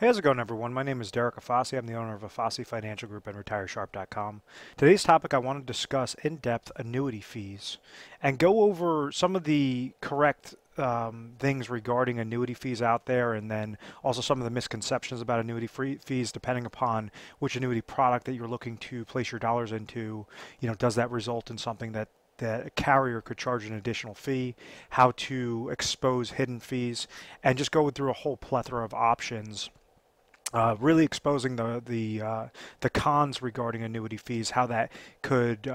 Hey, how's it going, everyone? My name is Derek Afasi. I'm the owner of Afasi Financial Group and RetireSharp.com. Today's topic, I want to discuss in-depth annuity fees and go over some of the correct things regarding annuity fees out there, and then also some of the misconceptions about annuity fees, depending upon which annuity product that you're looking to place your dollars into. Does that result in something that a carrier could charge an additional fee, how to expose hidden fees, and just go through a whole plethora of options, really exposing the cons regarding annuity fees, how that could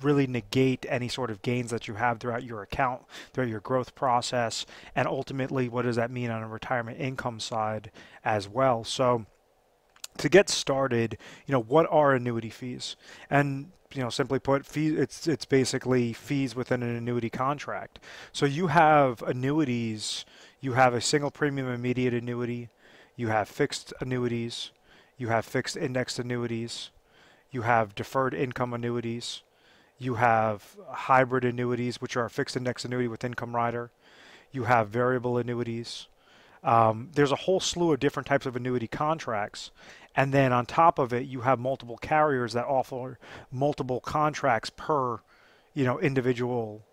really negate any sort of gains that you have throughout your account, throughout your growth process, and ultimately what does that mean on a retirement income side as well. So to get started, what are annuity fees? And simply put, it's basically fees within an annuity contract. So you have annuities, you have a single premium immediate annuity, you have fixed annuities, you have fixed indexed annuities, you have deferred income annuities, you have hybrid annuities, which are a fixed index annuity with income rider, you have variable annuities. There's a whole slew of different types of annuity contracts. And then on top of it, you have multiple carriers that offer multiple contracts per, individual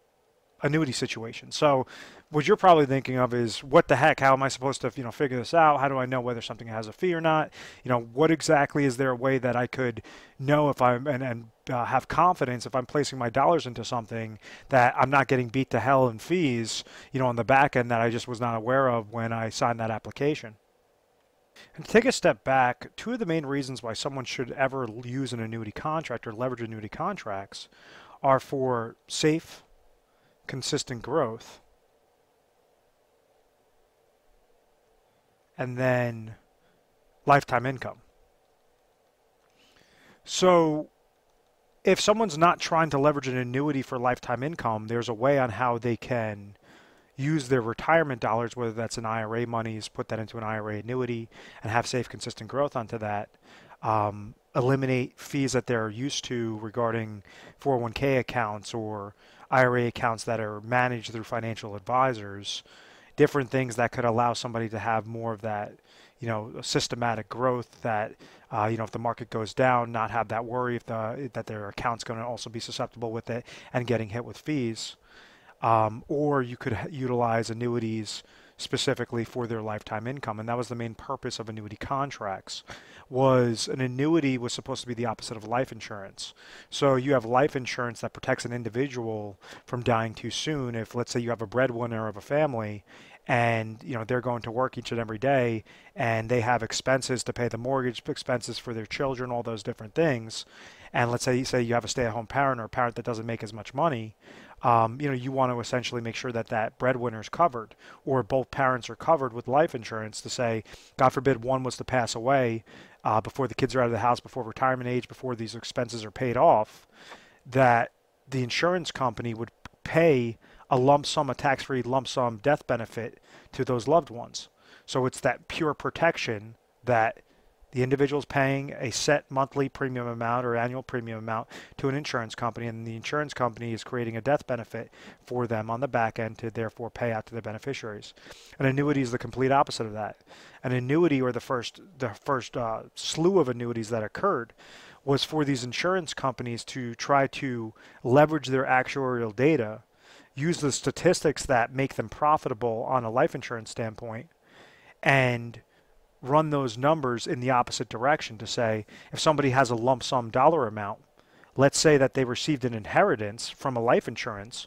annuity situation. So what you're probably thinking of is, what the heck, how am I supposed to, figure this out? How do I know whether something has a fee or not? What exactly is there a way that I could know if I'm, and have confidence if I'm placing my dollars into something that I'm not getting beat to hell in fees, on the back end that I just was not aware of when I signed that application? And to take a step back, two of the main reasons why someone should ever use an annuity contract or leverage annuity contracts are for safe, consistent growth, and then lifetime income. So if someone's not trying to leverage an annuity for lifetime income, there's a way on how they can use their retirement dollars, whether that's an IRA monies, put that into an IRA annuity and have safe, consistent growth onto that. Eliminate fees that they're used to regarding 401k accounts or IRA accounts that are managed through financial advisors, different things that could allow somebody to have more of that, systematic growth that, if the market goes down, not have that worry if that their account's going to also be susceptible with it and getting hit with fees. Or you could utilize annuities specifically for their lifetime income, and that was the main purpose of annuity contracts. Was an annuity was supposed to be the opposite of life insurance. So you have life insurance that protects an individual from dying too soon. If, let's say, you have a breadwinner of a family and they're going to work each and every day and they have expenses to pay, the mortgage expenses for their children, all those different things, and let's say you have a stay-at-home parent or a parent that doesn't make as much money, you want to essentially make sure that that breadwinner is covered, or both parents are covered with life insurance to say, God forbid, one was to pass away before the kids are out of the house, before retirement age, before these expenses are paid off, that the insurance company would pay a lump sum, a tax-free lump sum death benefit to those loved ones. So it's that pure protection that the individual's paying a set monthly premium amount or annual premium amount to an insurance company, and the insurance company is creating a death benefit for them on the back end to therefore pay out to the beneficiaries. An annuity is the complete opposite of that. An annuity, or the first slew of annuities that occurred, was for these insurance companies to try to leverage their actuarial data, use the statistics that make them profitable on a life insurance standpoint, and run those numbers in the opposite direction to say, if somebody has a lump sum dollar amount, let's say that they received an inheritance from a life insurance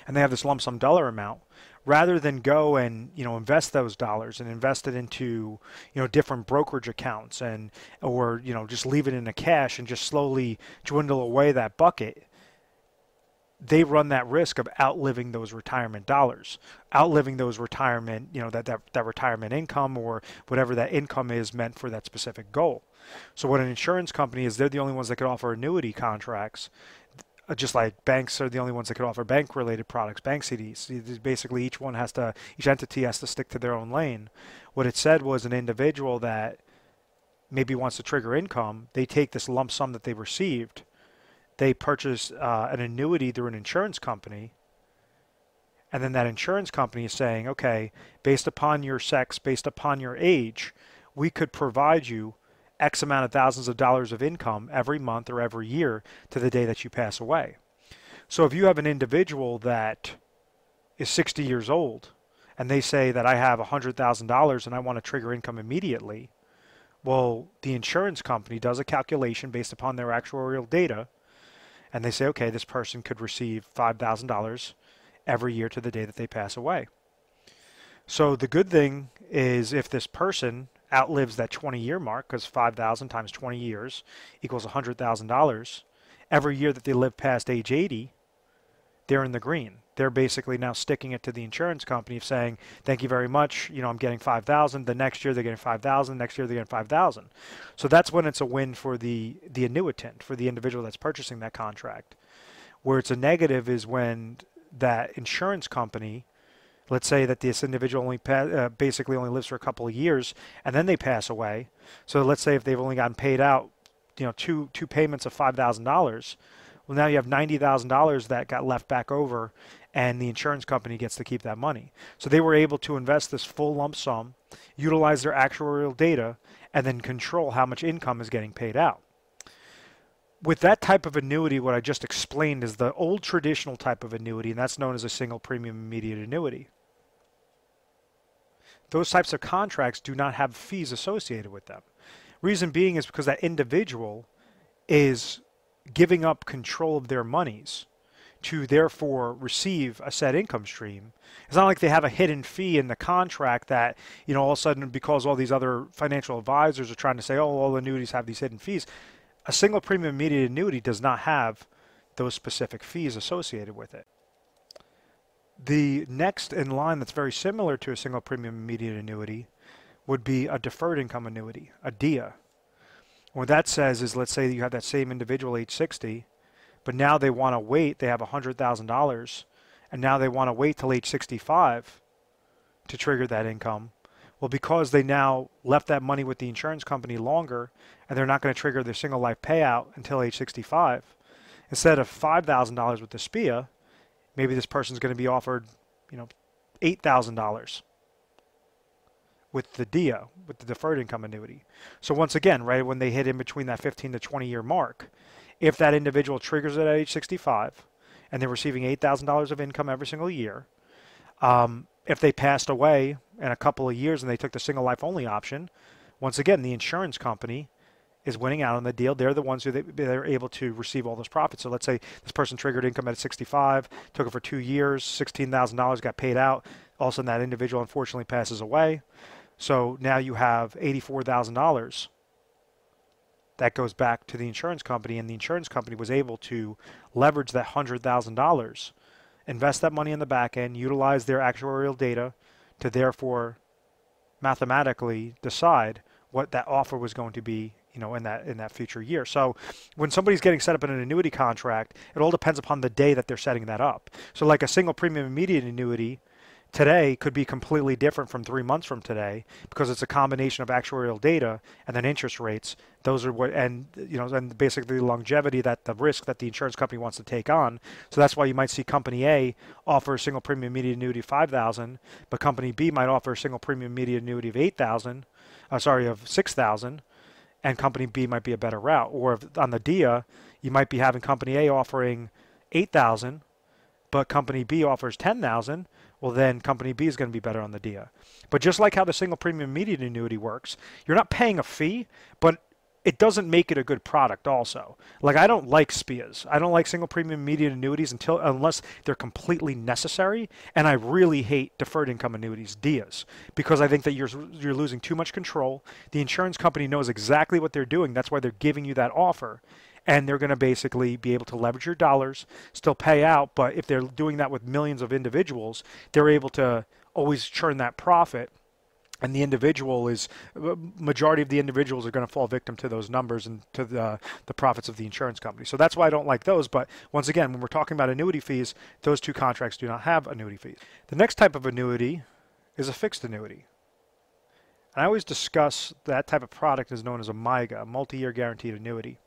and they have this lump sum dollar amount, rather than go and invest those dollars and invest it into different brokerage accounts, and or just leave it in a cash and just slowly dwindle away that bucket, they run that risk of outliving those retirement dollars, outliving those retirement, that retirement income, or whatever that income is meant for that specific goal. So what an insurance company is, they're the only ones that could offer annuity contracts, just like banks are the only ones that could offer bank-related products, bank CDs. Basically, each entity has to stick to their own lane. What it said was, an individual that maybe wants to trigger income, they take this lump sum that they received, they purchase an annuity through an insurance company, and then that insurance company is saying, okay, based upon your sex, based upon your age, we could provide you X amount of thousands of dollars of income every month or every year to the day that you pass away. So if you have an individual that is 60 years old and they say that I have $100,000 and I want to trigger income immediately, well, the insurance company does a calculation based upon their actuarial data, and they say, okay, this person could receive $5,000 every year to the day that they pass away. So the good thing is if this person outlives that 20-year mark, because 5,000 times 20 years equals $100,000, every year that they live past age 80, they're in the green. They're basically now sticking it to the insurance company of saying, thank you very much, I'm getting 5,000. The next year they're getting 5,000. Next year they're getting 5,000. So that's when it's a win for the annuitant, for the individual that's purchasing that contract. Where it's a negative is when that insurance company, let's say that this individual basically only lives for a couple of years and then they pass away. So let's say if they've only gotten paid out, two payments of $5,000. Well, now you have $90,000 that got left back over, and the insurance company gets to keep that money. So they were able to invest this full lump sum, utilize their actuarial data, and then control how much income is getting paid out. With that type of annuity, what I just explained is the old traditional type of annuity, and that's known as a single premium immediate annuity. Those types of contracts do not have fees associated with them. Reason being is because that individual is giving up control of their monies to therefore receive a set income stream. It's not like they have a hidden fee in the contract that, all of a sudden, because all these other financial advisors are trying to say, oh, all annuities have these hidden fees. A single premium immediate annuity does not have those specific fees associated with it. The next in line that's very similar to a single premium immediate annuity would be a deferred income annuity, a DIA. What that says is, let's say you have that same individual age 60, but now they want to wait, they have $100,000, and now they want to wait till age 65 to trigger that income. Well, because they now left that money with the insurance company longer, and they're not going to trigger their single life payout until age 65, instead of $5,000 with the SPIA, maybe this person's going to be offered, $8,000 with the DIA, with the deferred income annuity. So once again, right when they hit in between that 15 to 20 year mark, if that individual triggers it at age 65 and they're receiving $8,000 of income every single year, if they passed away in a couple of years and they took the single life only option, once again, the insurance company is winning out on the deal. They're the ones who they're able to receive all those profits. So let's say this person triggered income at 65, took it for 2 years, $16,000 got paid out. All of a sudden that individual unfortunately passes away. So now you have $84,000 that goes back to the insurance company, and the insurance company was able to leverage that $100,000, invest that money in the back end, utilize their actuarial data to therefore mathematically decide what that offer was going to be, in that future year. So when somebody's getting set up in an annuity contract, it all depends upon the day that they're setting that up. So like a single premium immediate annuity today could be completely different from 3 months from today, because it's a combination of actuarial data and then interest rates. Those are what, and basically the longevity, that the risk that the insurance company wants to take on. So that's why you might see company A offer a single premium immediate annuity of $5,000, but company B might offer a single premium immediate annuity of of $6,000, and company B might be a better route. Or if, on the DIA, you might be having company A offering $8,000, but company B offers $10,000. Well, then company B is going to be better on the DIA. But just like how the single premium immediate annuity works, you're not paying a fee, but it doesn't make it a good product also. Like, I don't like SPIAs. I don't like single premium immediate annuities unless they're completely necessary, and I really hate deferred income annuities, DIAs, because I think that you're losing too much control. The insurance company knows exactly what they're doing. That's why they're giving you that offer. And they're going to basically be able to leverage your dollars, still pay out, but if they're doing that with millions of individuals, they're able to always churn that profit. And the majority of the individuals are going to fall victim to those numbers and to the profits of the insurance company. So that's why I don't like those. But once again, when we're talking about annuity fees, those two contracts do not have annuity fees. The next type of annuity is a fixed annuity. And I always discuss that type of product is known as a MYGA, a multi-year guaranteed annuity.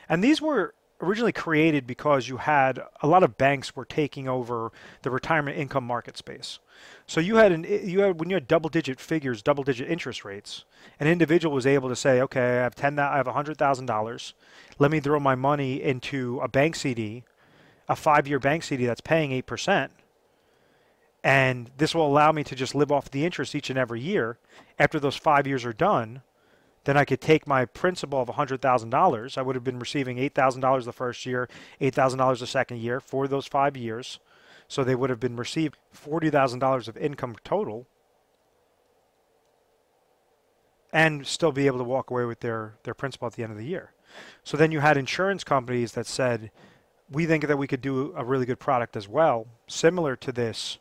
And these were originally created because you had a lot of banks were taking over the retirement income market space. So when you had double-digit figures, double-digit interest rates, an individual was able to say, okay, I have $100,000. Let me throw my money into a bank CD, a 5-year bank CD that's paying 8%, and this will allow me to just live off the interest each and every year. After those 5 years are done, then I could take my principal of $100,000. I would have been receiving $8,000 the first year, $8,000 the second year for those 5 years. So they would have been received $40,000 of income total and still be able to walk away with their principal at the end of the year. So then you had insurance companies that said, we think that we could do a really good product as well, similar to this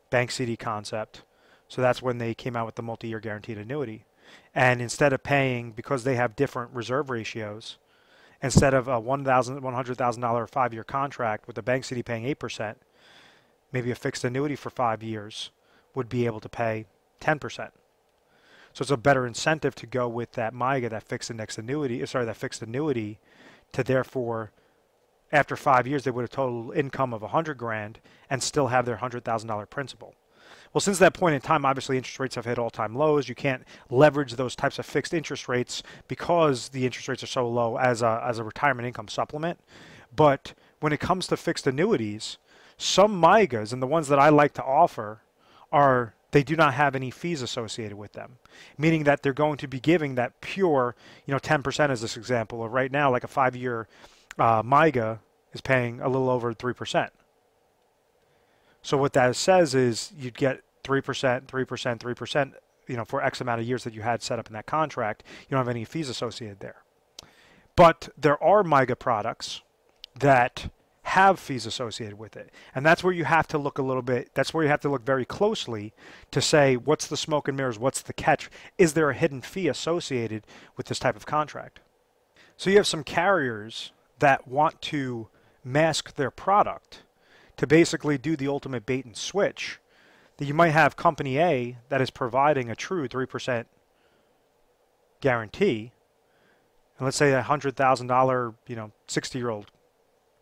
bank CD concept. So that's when they came out with the multi-year guaranteed annuity. And instead of paying, because they have different reserve ratios, instead of a $100,000 5-year contract with the bank CD paying 8%, maybe a fixed annuity for 5 years would be able to pay 10%. So it's a better incentive to go with that MYGA, that fixed annuity, to therefore, after 5 years, they would have total income of $100,000 and still have their $100,000 principal. Well, since that point in time, obviously interest rates have hit all-time lows. You can't leverage those types of fixed interest rates because the interest rates are so low as a retirement income supplement. But when it comes to fixed annuities, some MYGAs, and the ones that I like to offer, they do not have any fees associated with them, meaning that they're going to be giving that pure, 10% as this example. Or right now, like a 5-year MYGA is paying a little over 3%. So what that says is you'd get 3%, 3%, 3%, for X amount of years that you had set up in that contract. You don't have any fees associated there. But there are MYGA products that have fees associated with it. And that's where you have to look that's where you have to look very closely to say, what's the smoke and mirrors? What's the catch? Is there a hidden fee associated with this type of contract? So you have some carriers that want to mask their product to basically do the ultimate bait and switch. That you might have company A that is providing a true 3% guarantee. And let's say a $100,000, 60-year-old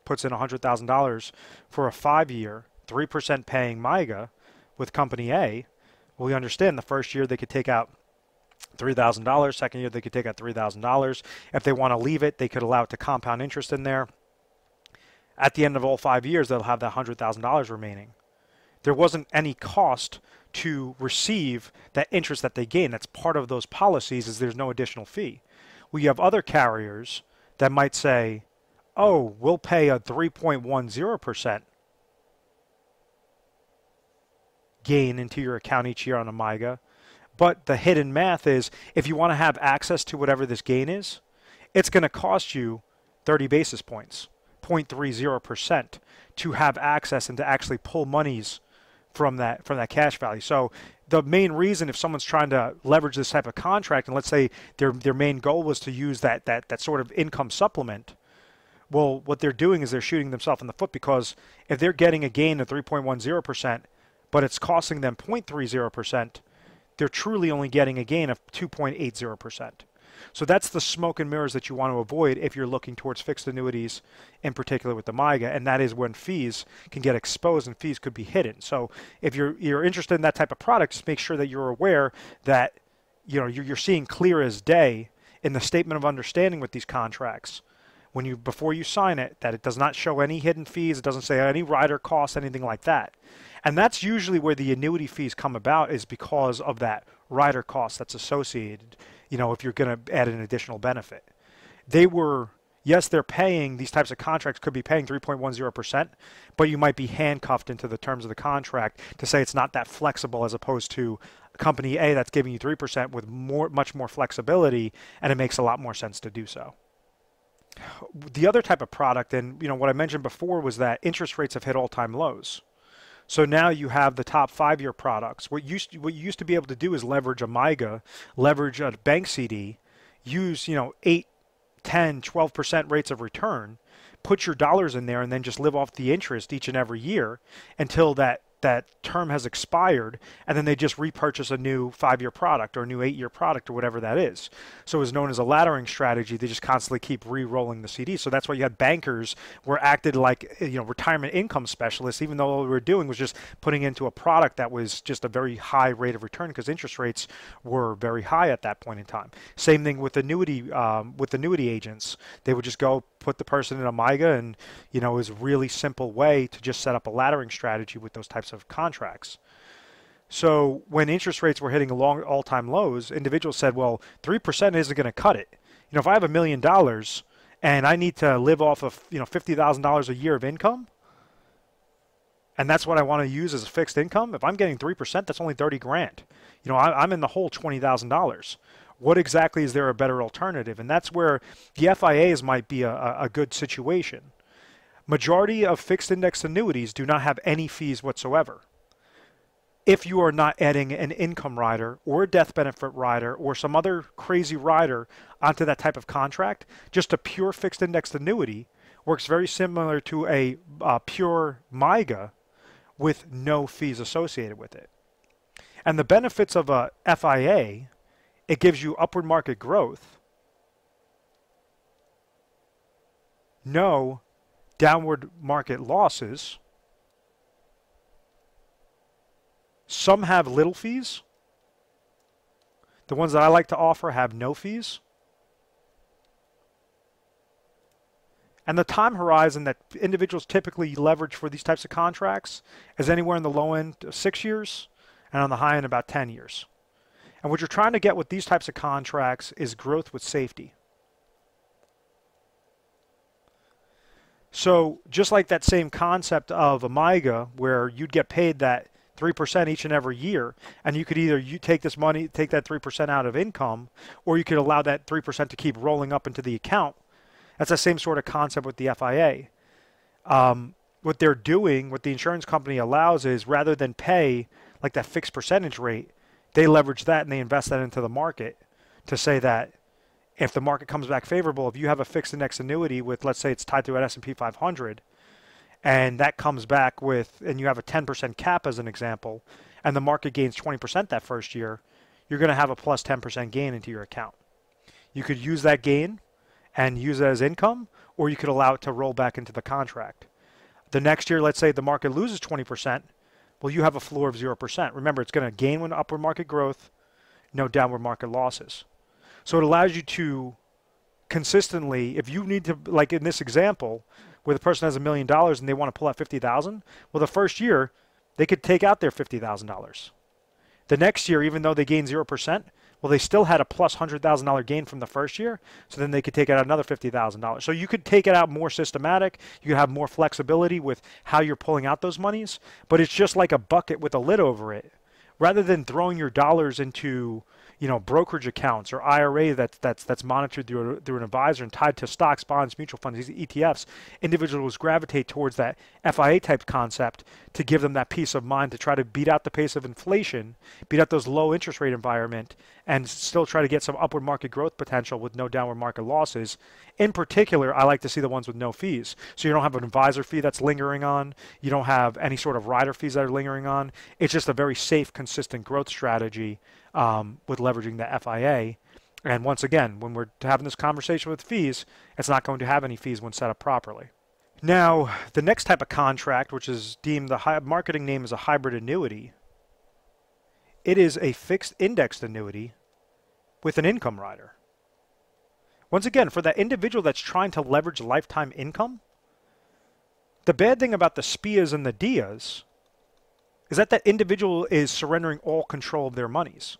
puts in $100,000 for a 5-year, 3% paying MYGA with company A. Well, we understand the first year they could take out $3,000. Second year they could take out $3,000. If they want to leave it, they could allow it to compound interest in there. At the end of all 5 years, they'll have that $100,000 remaining. There wasn't any cost to receive that interest that they gain. That's part of those policies, is there's no additional fee. We have other carriers that might say, oh, we'll pay a 3.10% gain into your account each year on a MYGA. But the hidden math is, if you want to have access to whatever this gain is, it's going to cost you 30 basis points. 0.30% to have access and to actually pull monies from that cash value. So the main reason, if someone's trying to leverage this type of contract, and let's say their main goal was to use that sort of income supplement, well, what they're doing is they're shooting themselves in the foot, because if they're getting a gain of 3.10%, but it's costing them 0.30%, they're truly only getting a gain of 2.80%. So that's the smoke and mirrors that you want to avoid if you're looking towards fixed annuities, in particular with the MYGA, and that is when fees can get exposed and fees could be hidden. So if you're interested in that type of product, just make sure that you're aware that you're seeing clear as day in the statement of understanding with these contracts, before you sign it, that it does not show any hidden fees, it doesn't say any rider costs, anything like that. And that's usually where the annuity fees come about, is because of that rider cost that's associated, if you're going to add an additional benefit. They're paying, these types of contracts could be paying 3.10%, but you might be handcuffed into the terms of the contract to say it's not that flexible, as opposed to company A that's giving you 3% with much more flexibility, and it makes a lot more sense to do so. The other type of product, and what I mentioned before, was that interest rates have hit all-time lows. So now you have the top 5-year products. What you used to be able to do is leverage a MYGA, leverage a bank CD, use 8, 10, 12% rates of return, put your dollars in there, and then just live off the interest each and every year until that that term has expired, and then they just repurchase a new 5-year product or a new 8-year product or whatever that is. So it's known as a laddering strategy. They just constantly keep re-rolling the CD. So that's why you had bankers were acted like retirement income specialists, even though all we were doing was just putting into a product that was just a very high rate of return because interest rates were very high at that point in time. Same thing with annuity agents. They would just go put the person in a MYGA, and it was a really simple way to just set up a laddering strategy with those types of contracts. So when interest rates were hitting all-time lows, individuals said, well, 3% isn't going to cut it. If I have $1 million and I need to live off of $50,000 a year of income, and that's what I want to use as a fixed income, if I'm getting 3%, that's only 30 grand. I'm in the hole $20,000. What exactly is there a better alternative? And that's where the FIAs might be a good situation. Majority of fixed index annuities do not have any fees whatsoever. If you are not adding an income rider or a death benefit rider or some other crazy rider onto that type of contract, just a pure fixed index annuity works very similar to a pure MYGA with no fees associated with it. And the benefits of a FIA, it gives you upward market growth, no downward market losses. Some have little fees. The ones that I like to offer have no fees. And the time horizon that individuals typically leverage for these types of contracts is anywhere in the low end of 6 years and on the high end about 10 years. And what you're trying to get with these types of contracts is growth with safety. So just like that same concept of a MYGA where you'd get paid that 3% each and every year, and you could either take this money, take that 3% out of income, or you could allow that 3% to keep rolling up into the account. That's the same sort of concept with the FIA. What they're doing, what the insurance company allows is rather than pay like that fixed percentage rate, they leverage that and they invest that into the market to say that if the market comes back favorable, if you have a fixed index annuity with, let's say it's tied to an S&P 500, and that comes back with, and you have a 10% cap as an example, and the market gains 20% that first year, you're going to have a plus 10% gain into your account. You could use that gain and use it as income, or you could allow it to roll back into the contract. The next year, let's say the market loses 20%, well, you have a floor of 0%. Remember, it's going to gain with upward market growth, no downward market losses. So it allows you to consistently, if you need to, like in this example, where the person has $1 million and they want to pull out $50,000, well, the first year, they could take out their $50,000. The next year, even though they gain 0%, well, they still had a plus $100,000 gain from the first year, so then they could take out another $50,000. So you could take it out more systematic. You could have more flexibility with how you're pulling out those monies, but it's just like a bucket with a lid over it. Rather than throwing your dollars into brokerage accounts or IRA that's monitored through an advisor and tied to stocks, bonds, mutual funds, these ETFs, individuals gravitate towards that FIA type concept to give them that peace of mind to try to beat out the pace of inflation, beat out those low interest rate environment, and still try to get some upward market growth potential with no downward market losses. In particular, I like to see the ones with no fees. So you don't have an advisor fee that's lingering on. You don't have any sort of rider fees that are lingering on. It's just a very safe, consistent growth strategy with leveraging the FIA. And once again, when we're having this conversation with fees, it's not going to have any fees when set up properly. Now, the next type of contract, which is deemed, the marketing name is a hybrid annuity, it is a fixed indexed annuity with an income rider. Once again, for that individual that's trying to leverage lifetime income, the bad thing about the SPIAs and the DIAs is that individual is surrendering all control of their monies.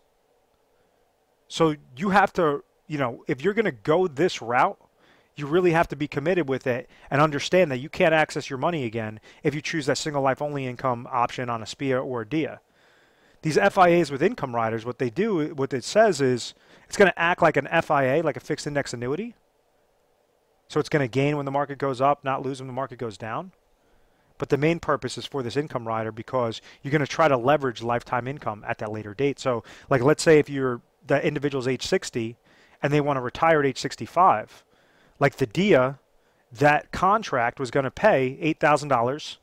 So you have to, if you're going to go this route, you really have to be committed with it and understand that you can't access your money again if you choose that single life only income option on a SPIA or a DIA. These FIAs with income riders, what it says is it's going to act like an FIA, like a fixed index annuity. So it's going to gain when the market goes up, not lose when the market goes down. But the main purpose is for this income rider because you're going to try to leverage lifetime income at that later date. So like let's say if the individual's age 60 and they want to retire at age 65, like the DIA, that contract was going to pay $8,000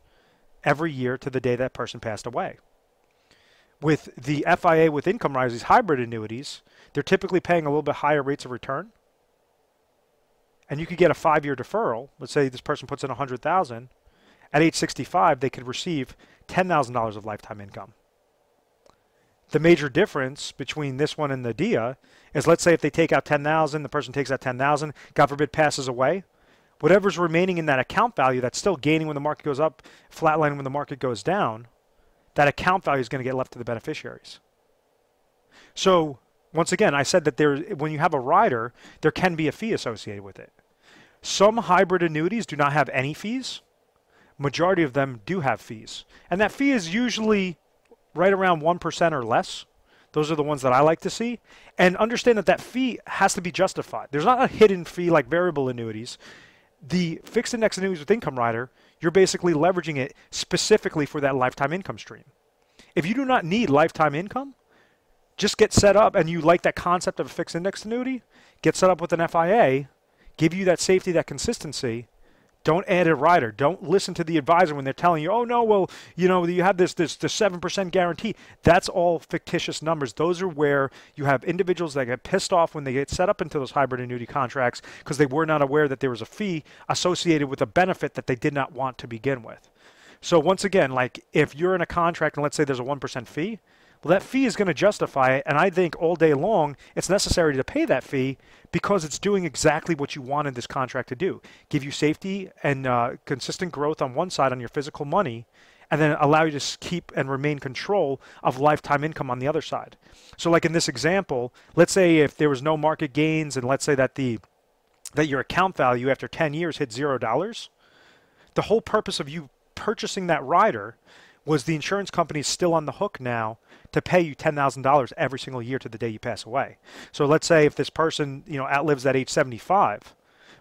every year to the day that person passed away. With the FIA with income riders, these hybrid annuities, they're typically paying a little bit higher rates of return. And you could get a 5-year deferral. Let's say this person puts in $100,000. At age 65, they could receive $10,000 of lifetime income. The major difference between this one and the DIA is, let's say if they take out $10,000, the person takes out $10,000, God forbid passes away, whatever's remaining in that account value that's still gaining when the market goes up, flatlining when the market goes down, that account value is going to get left to the beneficiaries. So once again, I said that when you have a rider, there can be a fee associated with it. Some hybrid annuities do not have any fees. Majority of them do have fees. And that fee is usually right around 1% or less. Those are the ones that I like to see. And understand that that fee has to be justified. There's not a hidden fee like variable annuities. The fixed index annuities with income rider, you're basically leveraging it specifically for that lifetime income stream. If you do not need lifetime income, just get set up, and you like that concept of a fixed index annuity, get set up with an FIA, give you that safety, that consistency. Don't add a rider. Don't listen to the advisor when they're telling you, oh no, well, you know, you have this 7% guarantee. That's all fictitious numbers. Those are where you have individuals that get pissed off when they get set up into those hybrid annuity contracts because they were not aware that there was a fee associated with a benefit that they did not want to begin with. So once again, like if you're in a contract and let's say there's a 1% fee, well, that fee is going to justify it, and I think all day long it's necessary to pay that fee because it's doing exactly what you wanted this contract to do. Give you safety and consistent growth on one side on your physical money, and then allow you to keep and remain control of lifetime income on the other side. So like in this example, let's say if there was no market gains, and let's say that your account value after 10 years hit $0, the whole purpose of you purchasing that rider was the insurance company is still on the hook now to pay you $10,000 every single year to the day you pass away. So let's say if this person, you know, outlives at age 75,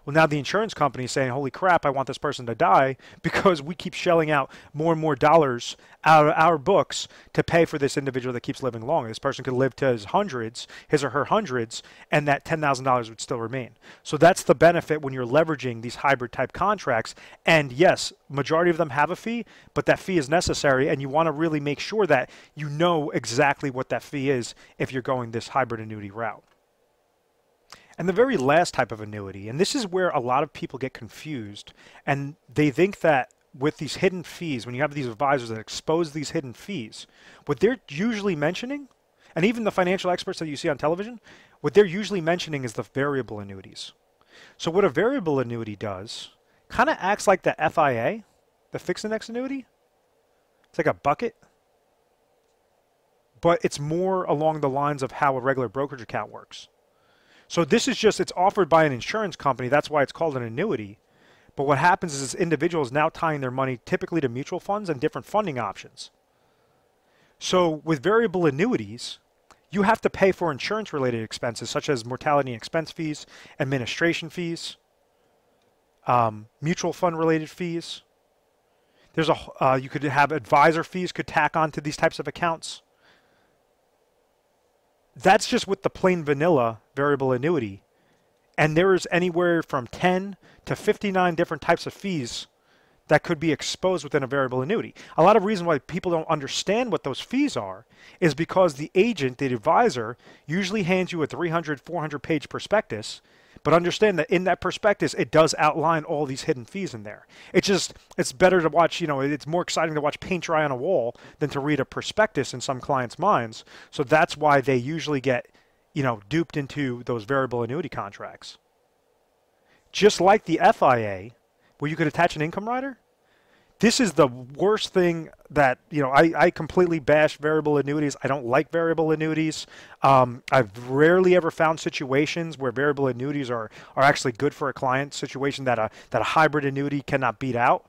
well, now the insurance company is saying, holy crap, I want this person to die because we keep shelling out more and more dollars out of our books to pay for this individual that keeps living longer. This person could live to his or her hundreds, and that $10,000 would still remain. So that's the benefit when you're leveraging these hybrid type contracts. And yes, majority of them have a fee, but that fee is necessary, and you want to really make sure that you know exactly what that fee is if you're going this hybrid annuity route. And the very last type of annuity, and this is where a lot of people get confused, and they think that with these hidden fees, when you have these advisors that expose these hidden fees, what they're usually mentioning, and even the financial experts that you see on television, what they're usually mentioning is the variable annuities. So what a variable annuity does, kind of acts like the FIA, the fixed index annuity. It's like a bucket, but it's more along the lines of how a regular brokerage account works. So this is just, it's offered by an insurance company. That's why it's called an annuity. But what happens is individuals now tying their money typically to mutual funds and different funding options. So with variable annuities, you have to pay for insurance-related expenses such as mortality and expense fees, administration fees, mutual fund-related fees. There's you could have advisor fees could tack onto these types of accounts. That's just with the plain vanilla variable annuity. And there is anywhere from 10 to 59 different types of fees that could be exposed within a variable annuity. A lot of reason why people don't understand what those fees are is because the agent, the advisor, usually hands you a 300, 400 page prospectus. But understand that in that prospectus, it does outline all these hidden fees in there. It's better to watch, you know, it's more exciting to watch paint dry on a wall than to read a prospectus in some clients' minds. So that's why they usually get, you know, duped into those variable annuity contracts. Just like the FIA, where you could attach an income rider, this is the worst thing that, you know, I completely bash variable annuities. I don't like variable annuities. I've rarely ever found situations where variable annuities are actually good for a client situation that a hybrid annuity cannot beat out.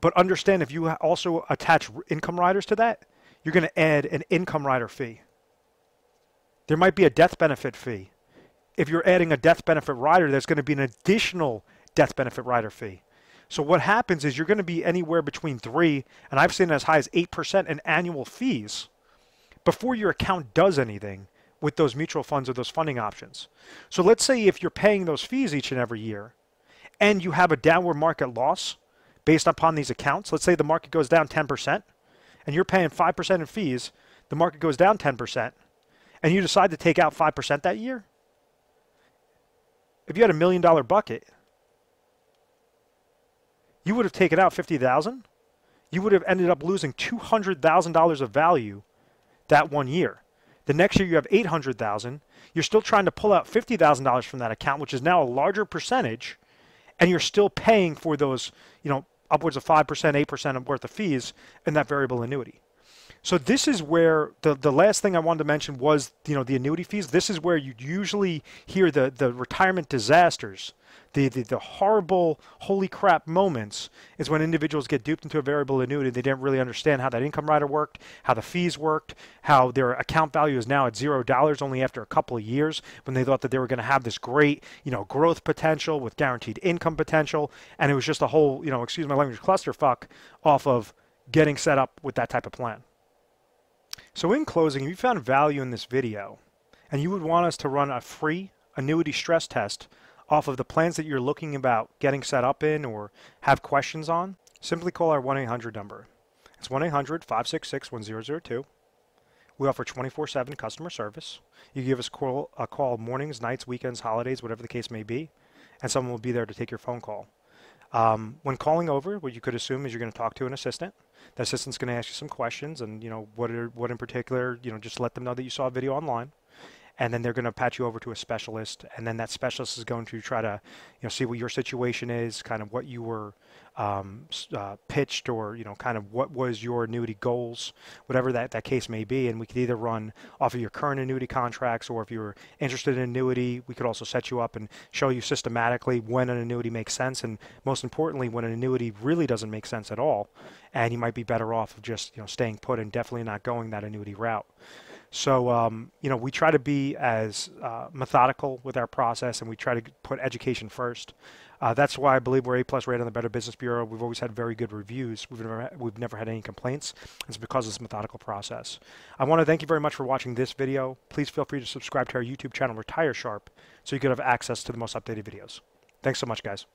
But understand, if you also attach income riders to that, you're going to add an income rider fee. There might be a death benefit fee. If you're adding a death benefit rider, there's going to be an additional death benefit rider fee. So what happens is you're going to be anywhere between 3, and I've seen as high as 8% in annual fees before your account does anything with those mutual funds or those funding options. So let's say if you're paying those fees each and every year and you have a downward market loss based upon these accounts. Let's say the market goes down 10% and you're paying 5% in fees, the market goes down 10%, and you decide to take out 5% that year. If you had $1 million bucket, you would have taken out $50,000. You would have ended up losing $200,000 of value that 1 year. The next year you have $800,000. You're still trying to pull out $50,000 from that account, which is now a larger percentage, and you're still paying for those, upwards of 5%, 8% worth of fees in that variable annuity. So this is where the last thing I wanted to mention was, the annuity fees. This is where you usually hear the retirement disasters, the horrible, holy crap moments is when individuals get duped into a variable annuity. They didn't really understand how that income rider worked, how the fees worked, how their account value is now at $0 only after a couple of years when they thought that they were going to have this great, growth potential with guaranteed income potential. And it was just a whole, excuse my language, clusterfuck off of getting set up with that type of plan. So in closing, if you found value in this video and you would want us to run a free annuity stress test off of the plans that you're looking about getting set up in or have questions on, simply call our 1-800 number. It's 1-800-566-1002. We offer 24/7 customer service. You give us a call mornings, nights, weekends, holidays, whatever the case may be, and someone will be there to take your phone call. When calling over, what you could assume is you're going to talk to an assistant. The assistant's going to ask you some questions, and what in particular, just let them know that you saw a video online, and then they're going to patch you over to a specialist, and then that specialist is going to try to see what your situation is, kind of what you were pitched, or kind of what was your annuity goals, whatever that case may be. And we could either run off of your current annuity contracts, or if you're interested in annuity, we could also set you up and show you systematically when an annuity makes sense, and most importantly when an annuity really doesn't make sense at all, and you might be better off of just staying put and definitely not going that annuity route. So, we try to be as methodical with our process, and we try to put education first. That's why I believe we're A+ rated on the Better Business Bureau. We've always had very good reviews. We've never had any complaints. It's because of this methodical process. I want to thank you very much for watching this video. Please feel free to subscribe to our YouTube channel, Retire Sharp, so you can have access to the most updated videos. Thanks so much, guys.